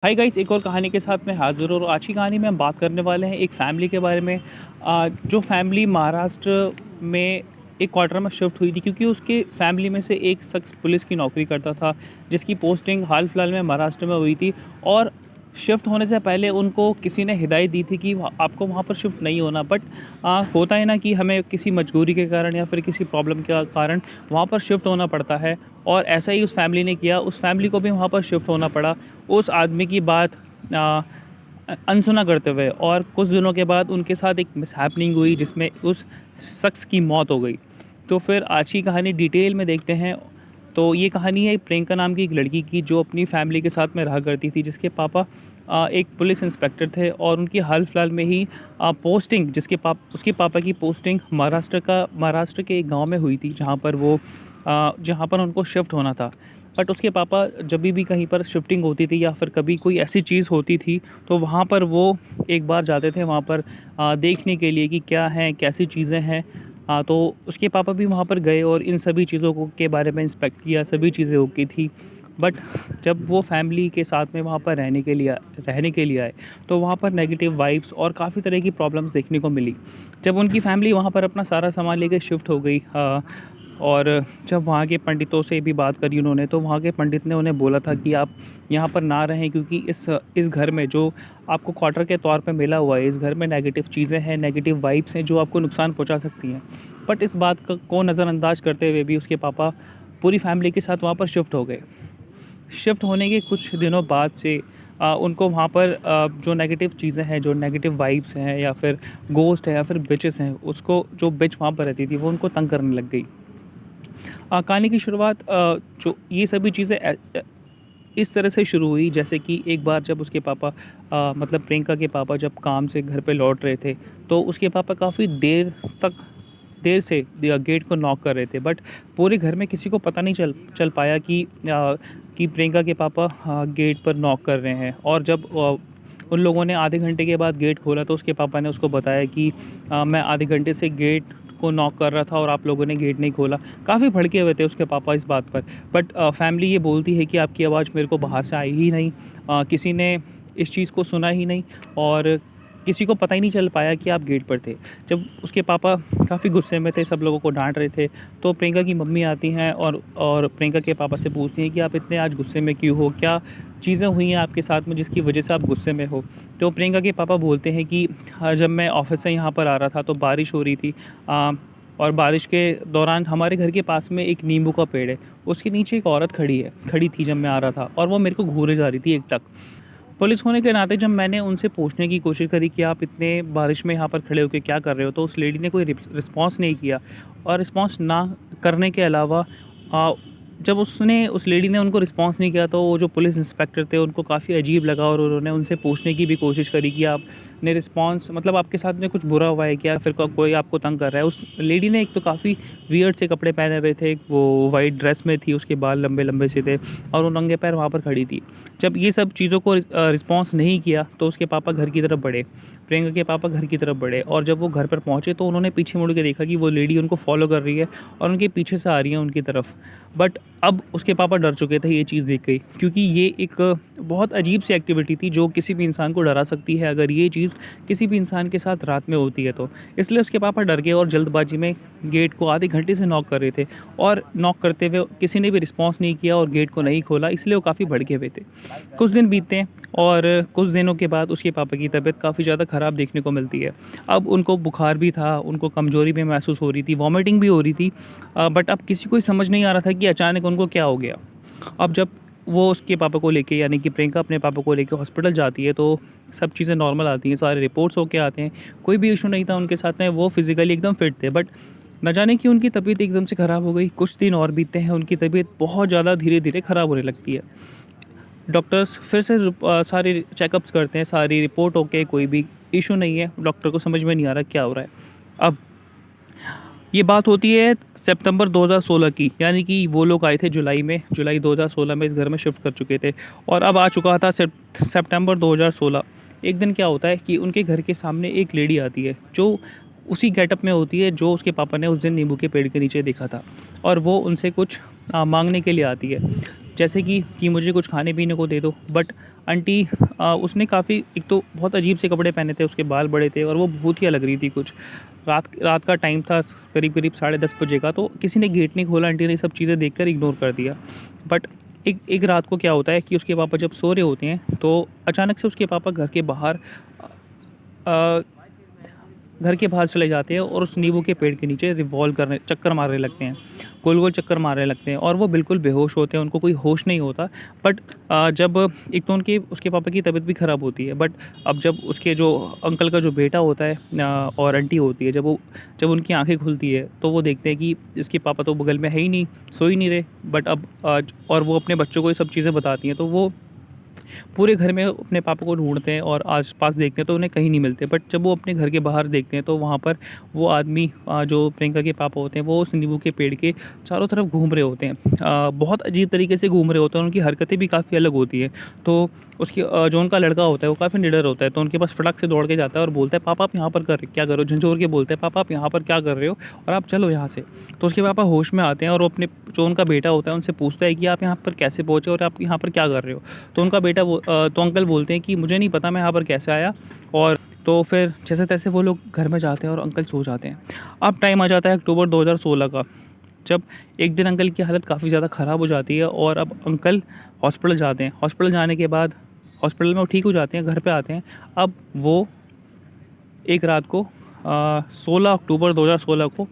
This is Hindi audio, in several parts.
हाय गाइस, एक और कहानी के साथ मैं हाज़िर हूँ और आज की कहानी में हम बात करने वाले हैं एक फ़ैमिली के बारे में। जो फ़ैमिली महाराष्ट्र में एक क्वार्टर में शिफ्ट हुई थी क्योंकि उसके फ़ैमिली में से एक शख़्स पुलिस की नौकरी करता था, जिसकी पोस्टिंग हाल-फिलहाल में महाराष्ट्र में हुई थी। और शिफ्ट होने से पहले उनको किसी ने हिदायत दी थी कि आपको वहाँ पर शिफ्ट नहीं होना, बट होता है ना कि हमें किसी मजबूरी के कारण या फिर किसी प्रॉब्लम के कारण वहाँ पर शिफ्ट होना पड़ता है। और ऐसा ही उस फैमिली ने किया, उस फैमिली को भी वहाँ पर शिफ्ट होना पड़ा उस आदमी की बात अनसुना करते हुए। और कुछ दिनों के बाद उनके साथ एक मिसहैपनिंग हुई जिसमें उस शख्स की मौत हो गई। तो फिर आज की कहानी डिटेल में देखते हैं। तो ये कहानी है प्रियंका नाम की एक लड़की की, जो अपनी फैमिली के साथ में रहा करती थी, जिसके पापा एक पुलिस इंस्पेक्टर थे और उनकी हाल फिलहाल में ही पोस्टिंग उसके पापा की पोस्टिंग महाराष्ट्र के एक गांव में हुई थी, जहां पर उनको शिफ्ट होना था। बट उसके पापा जब भी कहीं पर शिफ्टिंग होती थी या फिर कभी कोई ऐसी चीज़ होती थी, तो वहाँ पर वो एक बार जाते थे वहाँ पर देखने के लिए कि क्या हैं, कैसी चीज़ें हैं। तो उसके पापा भी वहाँ पर गए और इन सभी चीज़ों को के बारे में इंस्पेक्ट किया, सभी चीज़ें ओके थी। बट जब वो फैमिली के साथ में वहाँ पर रहने के लिए आए, तो वहाँ पर नेगेटिव वाइब्स और काफ़ी तरह की प्रॉब्लम्स देखने को मिली। जब उनकी फैमिली वहाँ पर अपना सारा सामान लेकर शिफ्ट हो गई, और जब वहाँ के पंडितों से भी बात करी उन्होंने, तो वहाँ के पंडित ने उन्हें बोला था कि आप यहाँ पर ना रहें, क्योंकि इस घर में जो आपको क्वार्टर के तौर पे मिला हुआ है, इस घर में नेगेटिव चीज़ें हैं, नेगेटिव वाइब्स हैं जो आपको नुकसान पहुँचा सकती हैं। बट इस बात को नज़रअंदाज करते हुए भी उसके पापा पूरी फैमिली के साथ वहाँ पर शिफ्ट हो गए। शिफ्ट होने के कुछ दिनों बाद से उनको वहाँ पर जो नेगेटिव चीज़ें हैं, जो नेगेटिव वाइब्स हैं या फिर गोस्ट है या फिर बिचेस हैं, उसको जो बिच वहाँ पर रहती थी वो उनको तंग करने लग गई। कहानी की शुरुआत जो ये सभी चीज़ें इस तरह से शुरू हुई, जैसे कि एक बार जब उसके पापा मतलब प्रियंका के पापा जब काम से घर पे लौट रहे थे, तो उसके पापा काफ़ी देर से गेट को नॉक कर रहे थे। बट पूरे घर में किसी को पता नहीं चल पाया कि प्रियंका के पापा गेट पर नॉक कर रहे हैं। और जब उन लोगों ने आधे घंटे के बाद गेट खोला, तो उसके पापा ने उसको बताया कि मैं आधे घंटे से गेट को नॉक कर रहा था और आप लोगों ने गेट नहीं खोला। काफ़ी भड़के हुए थे उसके पापा इस बात पर। बट फैमिली ये बोलती है कि आपकी आवाज़ मेरे को बाहर से आई ही नहीं, किसी ने इस चीज़ को सुना ही नहीं, और किसी को पता ही नहीं चल पाया कि आप गेट पर थे। जब उसके पापा काफ़ी गुस्से में थे, सब लोगों को डांट रहे थे, तो प्रियंका की मम्मी आती हैं और प्रियंका के पापा से पूछती हैं कि आप इतने आज गुस्से में क्यों हो, क्या चीज़ें हुई हैं आपके साथ में जिसकी वजह से आप गुस्से में हो। तो प्रियंका के पापा बोलते हैं कि जब मैं ऑफिस से यहाँ पर आ रहा था तो बारिश हो रही थी, और बारिश के दौरान हमारे घर के पास में एक नींबू का पेड़ है, उसके नीचे एक औरत खड़ी थी जब मैं आ रहा था, और वो मेरे को घूरे जा रही थी एक टक। पुलिस होने के नाते जब मैंने उनसे पूछने की कोशिश करी कि आप इतने बारिश में यहाँ पर खड़े होकर क्या कर रहे हो, तो उस लेडी ने कोई रिस्पॉन्स नहीं किया। और रिस्पॉन्स ना करने के अलावा जब उस लेडी ने उनको रिस्पॉन्स नहीं किया, तो वो जो पुलिस इंस्पेक्टर थे उनको काफ़ी अजीब लगा, और उन्होंने उनसे पूछने की भी कोशिश करी कि आपने रिस्पॉन्स मतलब आपके साथ में कुछ बुरा हुआ है क्या, फिर कोई आपको तंग कर रहा है। उस लेडी ने एक तो काफ़ी वियर्ड से कपड़े पहने हुए थे, वो वाइट ड्रेस में थी, उसके बाल लंबे लंबे से थे, और वो नंगे पैर वहाँ पर खड़ी थी। जब ये सब चीज़ों को रिस्पॉन्स नहीं किया, तो उसके पापा घर की तरफ बढ़े, प्रियंका के पापा घर की तरफ बढ़े, और जब वो घर पर पहुँचे तो उन्होंने पीछे मुड़ के देखा कि वो लेडी उनको फॉलो कर रही है और उनके पीछे से आ रही है उनकी तरफ। बट अब उसके पापा डर चुके थे ये चीज़ देख के, क्योंकि ये एक बहुत अजीब सी एक्टिविटी थी जो किसी भी इंसान को डरा सकती है अगर ये चीज़ किसी भी इंसान के साथ रात में होती है तो। इसलिए उसके पापा डर गए और जल्दबाजी में गेट को आधे घंटे से नॉक कर रहे थे, और नॉक करते हुए किसी ने भी रिस्पॉन्स नहीं किया और गेट को नहीं खोला, इसलिए वो काफ़ी भड़के हुए थे। कुछ दिन बीतते हैं और कुछ दिनों के बाद उसके पापा की तबीयत काफ़ी ज़्यादा ख़राब देखने को मिलती है। अब उनको बुखार भी था, उनको कमज़ोरी भी महसूस हो रही थी, वॉमिटिंग भी हो रही थी। बट अब किसी को ही समझ नहीं आ रहा था कि अचानक उनको क्या हो गया। अब जब वो उसके पापा को लेके, यानी कि प्रियंका अपने पापा को लेके हॉस्पिटल जाती है, तो सब चीज़ें नॉर्मल आती हैं, सारे रिपोर्ट्स होके आते हैं, कोई भी इशू नहीं था उनके साथ में, वो फिज़िकली एकदम फिट थे। बट न जाने कि उनकी तबीयत एकदम से ख़राब हो गई। कुछ दिन और बीतते हैं, उनकी तबीयत बहुत ज़्यादा धीरे धीरे ख़राब होने लगती है। डॉक्टर्स फिर से सारे चेकअप्स करते हैं, सारी रिपोर्ट ओके, कोई भी इशू नहीं है। डॉक्टर को समझ में नहीं आ रहा क्या हो रहा है। अब ये बात होती है सितंबर 2016 की, यानी कि वो लोग आए थे जुलाई 2016 में इस घर में शिफ्ट कर चुके थे, और अब आ चुका था सितंबर 2016। एक दिन क्या होता है कि उनके घर के सामने एक लेडी आती है जो उसी गेटअप में होती है जो उसके पापा ने उस दिन नींबू के पेड़ के नीचे देखा था, और वो उनसे कुछ मांगने के लिए आती है, जैसे कि मुझे कुछ खाने पीने को दे दो। बट आंटी उसने काफ़ी, एक तो बहुत अजीब से कपड़े पहने थे, उसके बाल बड़े थे और वो भूतिया लग रही थी कुछ। रात का टाइम था, करीब करीब 10:30 बजे का। तो किसी ने गेट नहीं खोला, आंटी ने सब चीज़ें देखकर इग्नोर कर दिया। बट एक एक रात को क्या होता है कि उसके पापा जब सो रहे होते हैं तो अचानक से उसके पापा अ, घर के बाहर चले जाते हैं और उस नींबू के पेड़ के नीचे चक्कर मारने लगते हैं, गोल गोल चक्कर मारने लगते हैं और वो बिल्कुल बेहोश होते हैं, उनको कोई होश नहीं होता। बट जब एक तो उनके उसके पापा की तबीयत भी ख़राब होती है। बट अब जब उसके जो अंकल का जो बेटा होता है और आंटी होती है, जब उनकी आंखें खुलती है तो वो देखते हैं कि इसके पापा तो बगल में है ही नहीं, सो ही नहीं रहे। बट अब और वो अपने बच्चों को ये सब चीज़ें बताती हैं, तो वो पूरे घर में अपने पापा को ढूँढते हैं और आस-पास देखते हैं तो उन्हें कहीं नहीं मिलते। बट जब वो अपने घर के बाहर देखते हैं तो वहाँ पर वो आदमी जो प्रियंका के पापा होते हैं, वो उस नींबू के पेड़ के चारों तरफ घूम रहे होते हैं। बहुत अजीब तरीके से घूम रहे होते हैं, उनकी हरकतें भी काफ़ी अलग होती हैं। तो जो उनका लड़का होता है वो काफ़ी निडर होता है, तो उनके पास फटाक से दौड़ के जाता है और बोलता है, "पापा आप यहाँ पर क्या कर रहे हो?" झंझोर के बोलते हैं, "पापा आप यहाँ पर क्या कर रहे हो? और आप चलो यहाँ से।" तो उसके पापा होश में आते हैं और वो अपने जो उनका बेटा होता है उनसे पूछता है कि आप यहाँ पर कैसे पहुँचे और आप यहाँ पर क्या कर रहे हो? तो उनका तो अंकल बोलते हैं कि मुझे नहीं पता मैं यहाँ पर कैसे आया। और तो फिर जैसे-तैसे वो लोग घर में जाते हैं और अंकल सो जाते हैं। अब टाइम आ जाता है अक्टूबर 2016 का, जब एक दिन अंकल की हालत काफ़ी ज़्यादा ख़राब हो जाती है और अब अंकल हॉस्पिटल जाते हैं। हॉस्पिटल जाने के बाद हॉस्पिटल में वो ठीक हो जाते हैं, घर पे आते हैं। अब वो एक रात को 16 अक्टूबर 2016 को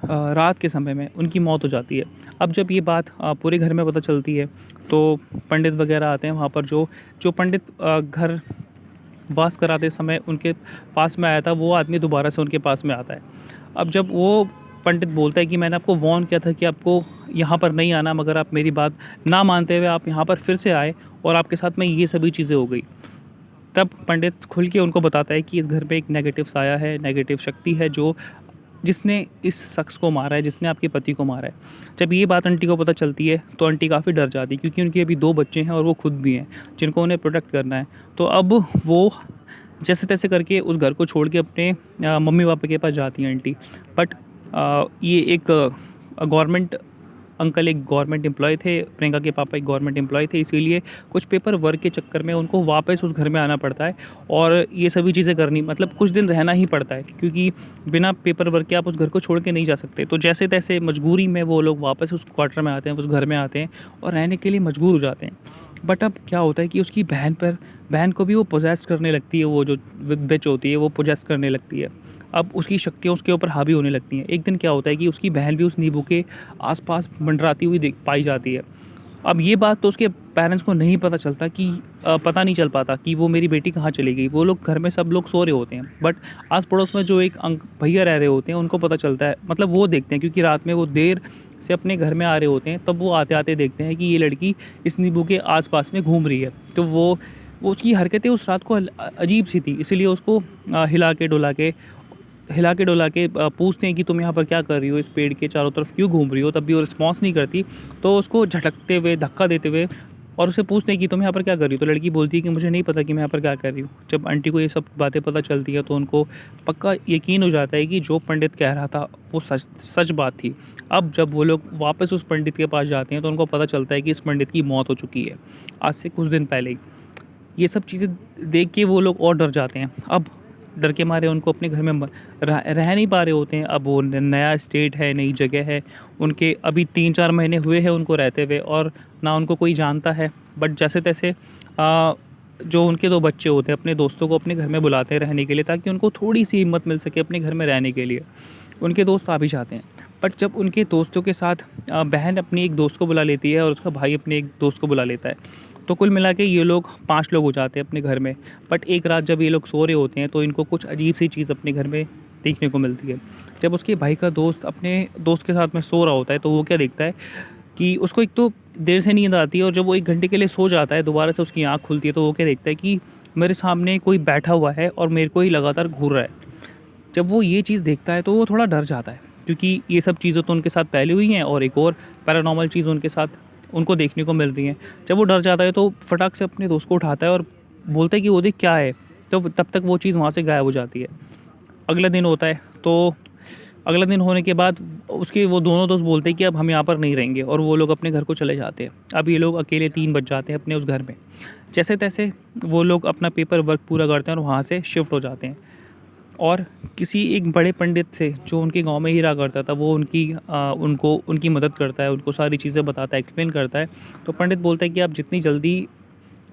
रात के समय में उनकी मौत हो जाती है। अब जब ये बात पूरे घर में पता चलती है तो पंडित वगैरह आते हैं वहाँ पर। जो पंडित घर वास कराते समय उनके पास में आया था, वो आदमी दोबारा से उनके पास में आता है। अब जब वो पंडित बोलता है कि मैंने आपको वार्न किया था कि आपको यहाँ पर नहीं आना, मगर आप मेरी बात ना मानते हुए आप यहाँ पर फिर से आए और आपके साथ में ये सभी चीज़ें हो गई। तब पंडित खुल के उनको बताता है कि इस घर पे एक नेगेटिव साया है, नेगेटिव शक्ति है जिसने इस शख्स को मारा है, जिसने आपके पति को मारा है। जब ये बात आंटी को पता चलती है तो आंटी काफ़ी डर जाती है, क्योंकि उनके अभी 2 बच्चे हैं और वो खुद भी हैं जिनको उन्हें प्रोटेक्ट करना है। तो अब वो जैसे-तैसे करके उस घर को छोड़ के अपने मम्मी-पापा के पास जाती हैं आंटी। बट ये एक गवर्नमेंट अंकल एक गवर्नमेंट एम्प्लॉय थे, प्रियंका के पापा एक गवर्नमेंट एम्प्लॉय थे, इसीलिए कुछ पेपर वर्क के चक्कर में उनको वापस उस घर में आना पड़ता है और ये सभी चीज़ें करनी, मतलब कुछ दिन रहना ही पड़ता है, क्योंकि बिना पेपर वर्क के आप उस घर को छोड़ के नहीं जा सकते। तो जैसे-तैसे मजबूरी में वो लोग वापस उस क्वार्टर में आते हैं, उस घर में आते हैं और रहने के लिए मजबूर हो जाते हैं। बट अब क्या होता है कि उसकी बहन को भी वो पोजेस करने लगती है, वो जो विच होती है वो पोजेस करने लगती है। अब उसकी शक्तियाँ उसके ऊपर हावी होने लगती हैं। एक दिन क्या होता है कि उसकी बहन भी उस नींबू के आस-पास मंडराती हुई देख पाई जाती है। अब ये बात तो उसके पेरेंट्स को नहीं पता चलता कि पता नहीं चल पाता कि वो मेरी बेटी कहाँ चली गई। वो लोग घर में सब लोग सो रहे होते हैं। बट आस-पड़ोस में जो एक भैया रह रहे होते हैं उनको पता चलता है, मतलब वो देखते हैं, क्योंकि रात में वो देर से अपने घर में आ रहे होते हैं। तब वो आते-आते देखते हैं कि ये लड़की इस नींबू के आस-पास में घूम रही है। तो वो उसकी हरकतें उस रात को अजीब-सी थी, इसीलिए उसको हिला के डुला के पूछते हैं कि तुम यहाँ पर क्या कर रही हो, इस पेड़ के चारों तरफ क्यों घूम रही हो? तब भी वो रिस्पॉन्स नहीं करती। तो उसको झटकते हुए, धक्का देते हुए और उसे पूछते हैं कि तुम यहाँ पर क्या कर रही हो? तो लड़की बोलती है कि मुझे नहीं पता कि मैं यहाँ पर क्या कर रही हूँ। जब आंटी को ये सब बातें पता चलती है तो उनको पक्का यकीन हो जाता है कि जो पंडित कह रहा था वो सच बात थी। अब जब वो लोग वापस उस पंडित के पास जाते हैं तो उनको पता चलता है कि इस पंडित की मौत हो चुकी है, आज से कुछ दिन पहले ही। ये सब चीज़ें देख के वो लोग और डर जाते हैं। अब डर के मारे उनको अपने घर में रह नहीं पा रहे होते हैं। अब वो नया स्टेट है, नई जगह है, उनके अभी 3-4 महीने हुए हैं उनको रहते हुए और ना उनको कोई जानता है। बट जैसे-तैसे जो उनके 2 बच्चे होते हैं अपने दोस्तों को अपने घर में बुलाते हैं रहने के लिए, ताकि उनको थोड़ी-सी हिम्मत मिल सके अपने घर में रहने के लिए। उनके दोस्त आ भी जाते हैं। बट जब उनके दोस्तों के साथ बहन अपनी एक दोस्त को बुला लेती है और उसका भाई अपने एक दोस्त को बुला लेता है, तो कुल मिला के ये लोग 5 लोग हो जाते हैं अपने घर में। बट एक रात जब ये लोग सो रहे होते हैं तो इनको कुछ अजीब सी चीज़ अपने घर में देखने को मिलती है। जब उसके भाई का दोस्त अपने दोस्त के साथ में सो रहा होता है तो वो क्या देखता है कि उसको एक तो देर से नींद आती है और जब वो 1 घंटे के लिए सो जाता है, दोबारा से उसकी आँख खुलती है तो वो क्या देखता है कि मेरे सामने कोई बैठा हुआ है और मेरे को ही लगातार घूर रहा है। जब वो ये चीज़ देखता है तो वो थोड़ा डर जाता है, क्योंकि ये सब चीज़ें तो उनके साथ पहले हुई हैं और एक और पैरानॉर्मल चीज़ उनके साथ उनको देखने को मिल रही हैं। जब वो डर जाता है तो फटाक से अपने दोस्त को उठाता है और बोलता है कि वो देख क्या है, तो तब तक वो चीज़ वहाँ से गायब हो जाती है। अगला दिन होता है तो अगला दिन होने के बाद उसके वो दोनों दोस्त बोलते हैं कि अब हम यहाँ पर नहीं रहेंगे, और वो लोग अपने घर को चले जाते हैं। अब ये लोग अकेले 3 बच जाते हैं अपने उस घर में। जैसे तैसे वो लोग अपना पेपर वर्क पूरा करते हैं और वहाँ से शिफ्ट हो जाते हैं। और किसी एक बड़े पंडित से जो उनके गांव में ही रहा करता था, वो उनकी मदद करता है, उनको सारी चीज़ें बताता है, एक्सप्लेन करता है। तो पंडित बोलता है कि आप जितनी जल्दी,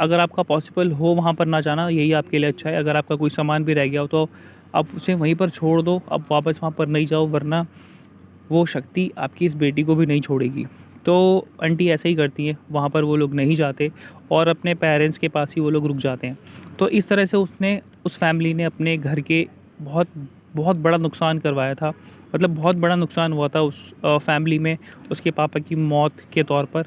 अगर आपका पॉसिबल हो वहाँ पर ना जाना, यही आपके लिए अच्छा है। अगर आपका कोई सामान भी रह गया हो तो आप उसे वहीं पर छोड़ दो, आप वापस वहाँ पर नहीं जाओ, वरना वो शक्ति आपकी इस बेटी को भी नहीं छोड़ेगी। तो आंटी ऐसे ही करती हैं, वहाँ पर वो लोग नहीं जाते और अपने पेरेंट्स के पास ही वो लोग रुक जाते हैं। तो इस तरह से उस फैमिली ने अपने घर के बहुत बहुत बड़ा नुकसान करवाया था। मतलब बहुत बड़ा नुकसान हुआ था उस फैमिली में उसके पापा की मौत के तौर पर।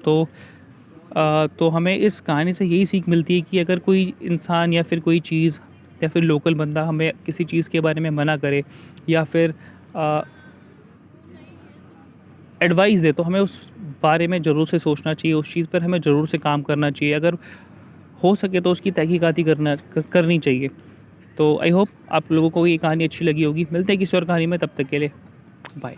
तो हमें इस कहानी से यही सीख मिलती है कि अगर कोई इंसान या फिर कोई चीज़ या फिर लोकल बंदा हमें किसी चीज़ के बारे में मना करे या फिर एडवाइस दे, तो हमें उस बारे में ज़रूर से सोचना चाहिए, उस चीज़ पर हमें ज़रूर से काम करना चाहिए। अगर हो सके तो उसकी तहकीकात करनी चाहिए। तो आई होप आप लोगों को ये कहानी अच्छी लगी होगी। मिलते हैं किसी और कहानी में, तब तक के लिए बाय।